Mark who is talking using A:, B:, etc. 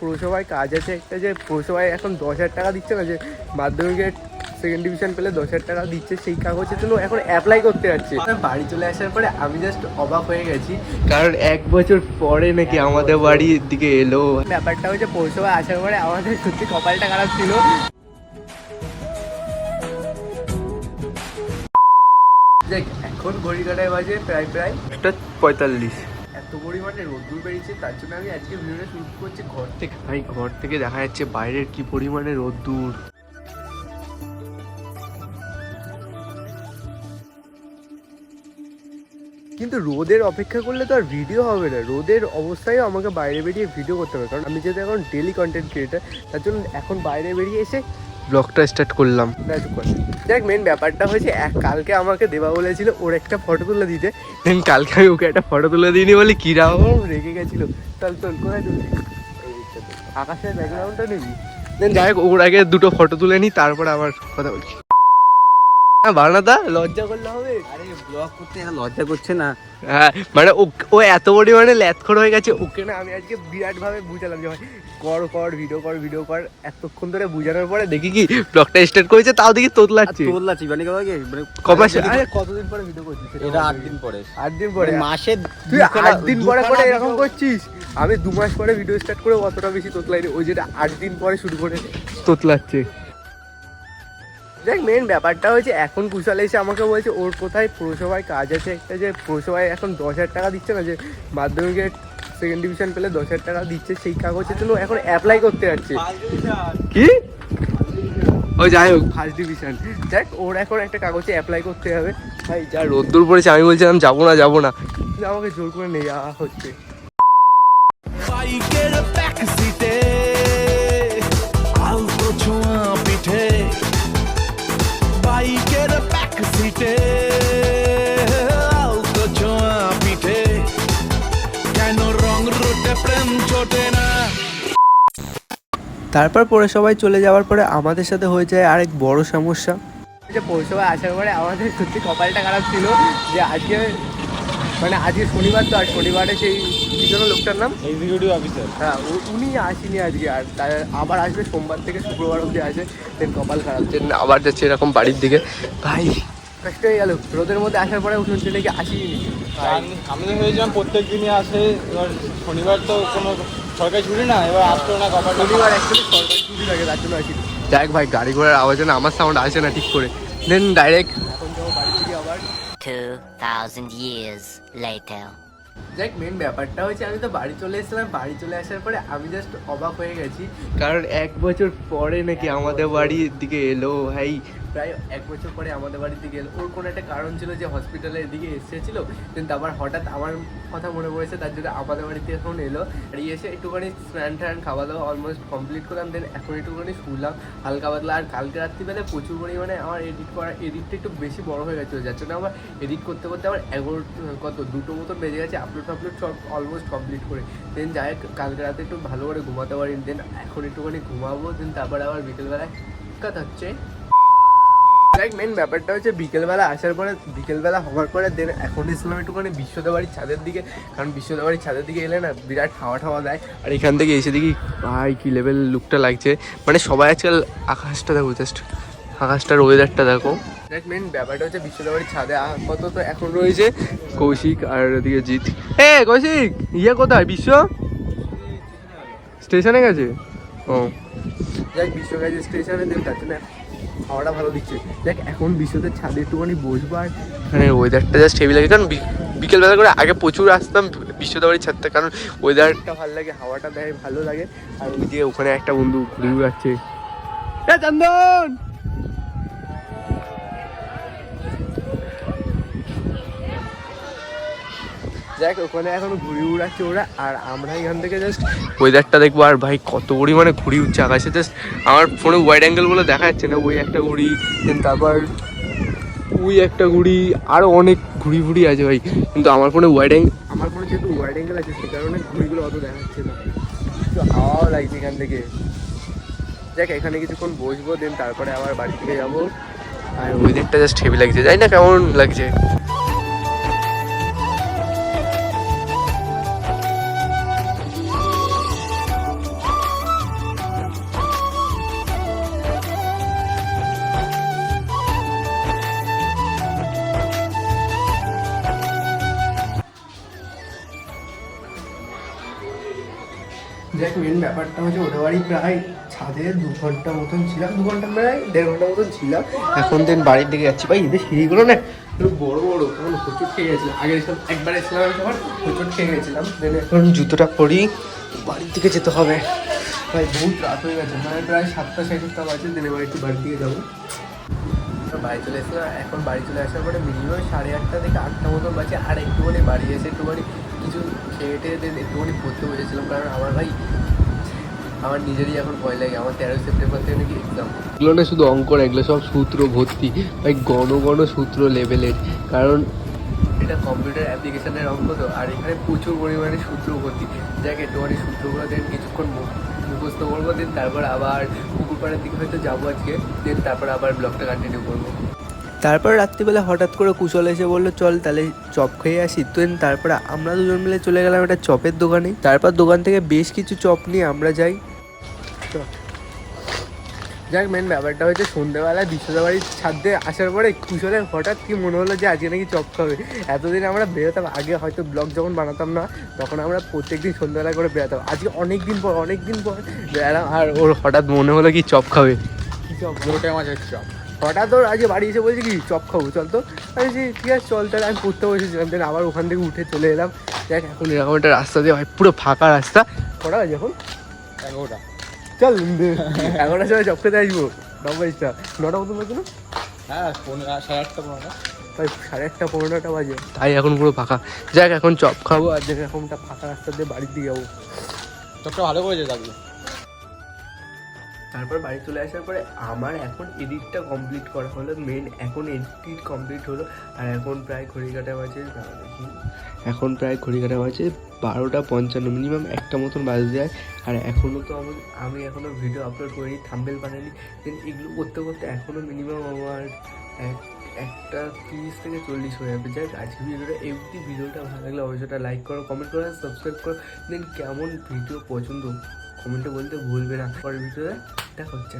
A: পৌরসভায় কাজ আছে একটা, যে পৌরসভায় এখন 10,000 টাকা দিচ্ছে না, যে মাধ্যমিকের সেকেন্ড ডিভিশন পেলে 10,000 টাকা দিচ্ছে, সেই কাগজের জন্য এখন অ্যাপ্লাই করতে যাচ্ছে। বাড়ি চলে আসার পরে আমি জাস্ট অবাক হয়ে গেছি, কারণ 1 বছর পরে নাকি আমাদের বাড়ির দিকে এলো। ব্যাপারটা হচ্ছে পৌরসভায় আসার পরে আমাদের সত্যি কপালটা খারাপ ছিল। দেখ এখন ঘড়ি কাটায় বাজে প্রায় 1:45। এত পরিমাণে রোদ্দুর বেরিয়েছে, তার জন্য আমি আজকে ভিডিওটা শুরু করছি ঘর থেকে। ভাই ঘর থেকে দেখা যাচ্ছে বাইরের কি পরিমাণে রোদ্দুর। কিন্তু রোদের অপেক্ষা করলে তো আর ভিডিও হবে না, রোদের অবস্থায় আমাকে বাইরে বেরিয়ে ভিডিও করতে হবে, কারণ আমি যেহেতু এখন ডেলি কন্টেন্ট ক্রিয়েটার, তার জন্য এখন বাইরে বেরিয়ে এসে ব্লগটা স্টার্ট করলাম। দেখ মেন ব্যাপারটা হয়েছে, কালকে আমাকে দেবা বলেছিল ওর একটা ফটো তুলে দিতে, দেন কালকে আমি ওকে একটা ফটো তুলে দিইনি বলে কিরকম রেগে গেছিলো। তাহলে তোর কোথায় তুলবি? আকাশের ব্যাকগ্রাউন্ডটা নিবি, দেন যাই হোক ওর আগে দুটো ফটো তুলে নিই, তারপরে আবার কথা বলছি। হ্যাঁ বানাদা লজ্জা করলে হবে?
B: আরে ব্লগ করতে লজ্জা করছে না?
A: হ্যাঁ মানে ও এত পরিমাণে ল্যাথখোর হয়ে গেছে, ওকে না আমি আজকে বিরাট ভাবে বুঝালাম যে ভাই কর ভিডিও কর। এতক্ষণ ধরে বুঝানোর পরে দেখি কি ব্লগটা স্টার্ট করেছে, তাও দেখি তোতলাচ্ছি মানে কতদিন পরে ভিডিও করছিস?
B: এটা 8 দিন পরে।
A: 8 দিন পরে?
B: মাসে
A: তুই 8 দিন পরে করে এরকম করছিস? আমি 2 মাস পরে ভিডিও স্টার্ট করে অতটা বেশি তোতলাইনি, ওই যেটা 8 দিন পরে শুরু করে তোতলাচ্ছে। দেখ মেন ব্যাপারটা হয়েছে, এখন কুশাল এসে আমাকে বলছে ওর কোথায় পৌরসভায় কাজ আছে একটা, যে পৌরসভায় এখন 10,000 টাকা দিচ্ছে না, যে মাধ্যমিকের সেকেন্ড ডিভিশন পেলে 10,000 টাকা দিচ্ছে, সেই কাগজের জন্য এখন অ্যাপ্লাই করতে যাচ্ছে। কি ওই যাই হোক ফার্স্ট ডিভিশন, দেখ ওর এখন একটা কাগজে অ্যাপ্লাই করতে হবে। ভাই যা রোদ্দুর পড়েছে, আমি বলছিলাম যাবো না কিন্তু আমাকে জোর করে নিয়ে যাওয়া হচ্ছে। তারপর পৌরসভায় চলে যাওয়ার পরে আমাদের সাথে হয়ে যায় আরেক বড় সমস্যা, যে পৌরসভায় আসার পরে আমাদের সত্যি কপালটা খারাপ ছিল, যে আজকে শনিবার, তো আর শনিবারে সেই কি জন্য লোকটার নাম
B: এক্সিকিউটিভ অফিসার,
A: হ্যাঁ উনি আসেনি আজকে, আর তার আবার আসবে সোমবার থেকে শুক্রবার অবধি আসে। দেন কপাল খারাপ, দেন আবার যাচ্ছে এরকম বাড়ির দিকে। ভাই কষ্ট হয়ে গেল রোদের মধ্যে আসার পরে শুনছে নাকি আসিনি।
B: আমি তো ভেবেছিলাম প্রত্যেক দিনই আসে, এবার শনিবার তো কোনো সরকারি ছুটি না, এবার আসতো না।
A: শনিবার অ্যাকচুয়ালি সরকারি ছুটি থাকে, তার জন্য আসিনি। যাই ভাই গাড়ি ঘোড়ার আওয়াজে না আমার সাউন্ড আসে না ঠিক করে, দেন ডাইরেক্ট এখন যাবো বাড়ি থেকে আবার
C: 2000 years later.
A: দেখ মেন ব্যাপারটা হচ্ছে, আমি তো বাড়ি চলে এসেছিলাম, বাড়ি চলে আসার পরে আমি জাস্ট অবাক হয়ে গেছি, কারণ 1 বছর পরে নাকি আমাদের বাড়ির দিকে এলো। ভাই প্রায় 1 বছর পরে আমাদের বাড়ির দিকে এলো। ওর কোনো একটা কারণ ছিল যে হসপিটালের দিকে এসেছিল, কিন্তু আবার হঠাৎ আমার কথা মনে পড়েছে, তার জন্য আমাদের বাড়িতে এখন এলো। আর এসে একটুখানি স্নান খাওয়া দাওয়া অলমোস্ট কমপ্লিট করলাম, দেন এখন একটুখানি শুনলাম হালকা পাতলা। আর কালকে রাত্রিবেলায় প্রচুর পরিমাণে আমার এডিটটা একটু বেশি বড় হয়ে গেছিলো, যার জন্য আমার এডিট করতে আমার 2টো মতন বেজে গেছে, আপলোড সব অলমোস্ট কমপ্লিট করে। দেন যাই কালকে রাতে একটু ভালো করে ঘুমাতে পারি, দেন এখন একটুখানি ঘুমাবো, দেন তারপরে আবার বিকেলবেলায় কথা হচ্ছে। লাইক মেন ব্যাপারটা হচ্ছে বিকেলবেলা আসার পরে, বিকেলবেলা হওয়ার পরে দেন এখন এসলাম একটুখানি বিশ্বদেব বাড়ির ছাদের দিকে, কারণ বিশ্বদেব বাড়ির ছাদের দিকে এলে না বিরাট হাওয়া দেয়। আর এখান থেকে এসে দেখি ভাই কী লেভেল লুকটা লাগছে, মানে সবাই আজকাল আকাশটা দেখো, জাস্ট আকাশটার ওয়েদারটা দেখো। দেখ মেন ব্যাপারটা হচ্ছে বিশ্বদেব বাড়ির ছাদে আপাতত এখন রয়েছে কৌশিক আর ওদিকে জিৎ। কৌশিক কোথায়? বিশ্ব স্টেশনে গেছে। ও যাক বিশ্ব গেছে স্টেশনে, দেন তার জন্য হাওয়াটা ভালো দিচ্ছে। দেখ এখন বিশ্বদের ছাদে একটুখানি বসবো, আর মানে ওয়েদারটা জাস্ট হেভি লাগে, কারণ বিকেলবেলা করে আগে প্রচুর আসতাম বিশ্বদেবাড়ির ছাদটা, কারণ ওয়েদারটা ভালো লাগে, হাওয়াটা দেয় ভালো লাগে। আর ওই যে ওখানে একটা বন্ধু ঘুরে যাচ্ছে, চন্দন দেখ ওখানে এখন ঘুড়ি উড়াচ্ছে ওরা, আর আমরা এখান থেকে জাস্ট ওয়েদারটা দেখবো। আর ভাই কত পরিমাণে ঘুড়ি উঠছে আকাশে, জাস্ট আমার ফোনে ওয়াইড অ্যাঙ্গেল বলে দেখা যাচ্ছে না। ওই একটা ঘুড়ি, দেন তারপর ওই একটা ঘুড়ি, আরও অনেক ঘুড়ি আছে ভাই, কিন্তু আমার ফোনে আমার ফোনে যেহেতু ওয়াইড অ্যাঙ্গেল আছে, সে কারণে ঘুড়িগুলো অত দেখা যাচ্ছে না, একটু হাওয়াও লাগছে এখান থেকে। দেখ এখানে কিছুক্ষণ বসবো, দেন তারপরে আবার বাড়ি থেকে যাবো। আর ওয়েদারটা জাস্ট হেভি লাগছে, জানি না কেমন লাগছে। দেখ মেন ব্যাপারটা হচ্ছে ওদের বাড়ি প্রায় ছাদে 2 ঘন্টা মতন ছিলাম, 2 ঘন্টা প্রায় 1.5 ঘন্টা মতন ছিলাম। এখন দেন বাড়ির দিকে যাচ্ছি। ভাই এদের সিঁড়িগুলো না একটু বড় বড়, তখন হোঁচট খেয়ে গেছিলাম। আগে এসব একবার এসেছিলাম আমি তখন হোঁচট খেয়ে গেছিলাম। দেন এখন জুতোটা পরি, বাড়ির দিকে যেতে হবে। ভাই বহুত রাত হয়ে গেছে, মানে প্রায় 7টা 7:30 বাজে। দেন এবার একটু বাড়ির দিকে যাবো। বাড়ি চলে এসেছিলাম, এখন বাড়ি চলে আসার পরে মিনিমাম 8:30 থেকে 8টা মতন বাজে। আর একটুখানি বাড়ি এসে একটুখানি কিছু খেয়ে টেয়ে দেন একটুখানি পড়তে বসেছিলাম, কারণ আমার ভাই আমার নিজেরই এখন ভয় লাগে। আমার 13 সেপ্টেম্বর থেকে নাকি এক্সাম। এগুলো না শুধু অঙ্ক না, এগুলো সব সূত্র ভর্তি, ভাই ঘন ঘন সূত্র লেভেলের। কারণ এটা কম্পিউটার অ্যাপ্লিকেশনের অঙ্ক তো, আর এখানে প্রচুর পরিমাণে সূত্র ভর্তি। দেখ একটুখানি সূত্রগুলো দেন কিছুক্ষণ মুখস্থ করবো, দেন তারপর আবার পুকুর পাড়ের দিকে হয়তো যাবো আজকে। দেন তারপর আবার ব্লগটা কন্টিনিউ করবো। তারপর রাত্রিবেলা হঠাৎ করে কুশল এসে বললো চল তাহলে চপ খেয়ে আসি। তো তারপরে আমরা দুজন মিলে চলে গেলাম একটা চপের দোকানে। তারপর দোকান থেকে বেশ কিছু চপ নিয়ে আমরা যাই। যাক মেন ব্যাপারটা হচ্ছে সন্ধ্যেবেলা বিশ্বদা বাড়ির ছাদে আসার পরে কুশলের হঠাৎ কি মনে হলো যে আজকে নাকি চপ খাবে। এতদিন আমরা বেরোতাম, আগে হয়তো ব্লগ যখন বানাতাম না তখন আমরা প্রত্যেকদিন সন্ধ্যাবেলা করে বেরোতাম। আজকে অনেক দিন পর বেরালাম, আর ওর হঠাৎ মনে হলো কি চপ খাবে। কি চপ?
B: ওটাই মাছের চপ।
A: হঠাৎ ওর আজকে বাড়ি এসে বলছে কি চপ খাবো, চল তো। আমি বলছি ঠিক আছে চল। তাহলে আমি পড়তে বসেছিলাম, দেন আবার ওখান থেকে উঠে চলে এলাম। দেখ এখন এরকম একটা রাস্তা দিয়ে ভাই পুরো ফাঁকা রাস্তা। কটা বাজে এখন?
B: 11টা।
A: চল 11টার সময় চপ খেতে আসবো। 9:00 9টা মতন বাজে না?
B: হ্যাঁ 8:30 9টা।
A: তাই 8:30 15টা বাজে, তাই এখন পুরো ফাঁকা। যাক এখন চপ খাবো, আর দেখ এখন একটা ফাঁকা রাস্তা দিয়ে বাড়ির দিকে যাবো।
B: চপটা ভালো করেছে থাকবে।
A: তারপর বাড়ি চলে আসার পরে আমার এখন এডিটটা কমপ্লিট করা হলো। মেন এখন এডিট কমপ্লিট হলো। আর এখন প্রায় ঘড়িকাটা বাজে, এখন প্রায় ঘড়িকাটা বাজে 12:55, মিনিমাম 1টা মতন বাজে যায়। আর এখনও তো আমি এখনও ভিডিও আপলোড করিনি, থাম্বনেল বানাইনি। দেন এগুলো করতে করতে এখনও মিনিমাম আমার 1:30 থেকে 40 হয়ে যাবে। যাক আজকে ভিডিওটা ভালো লাগলে অবশ্যই লাইক করো, কমেন্ট করো, সাবস্ক্রাইব করো। দেন কেমন ভিডিও পছন্দ কমেন্টে বলতে ভুলবে না। পরের ভিডিওতে দেখা হচ্ছে।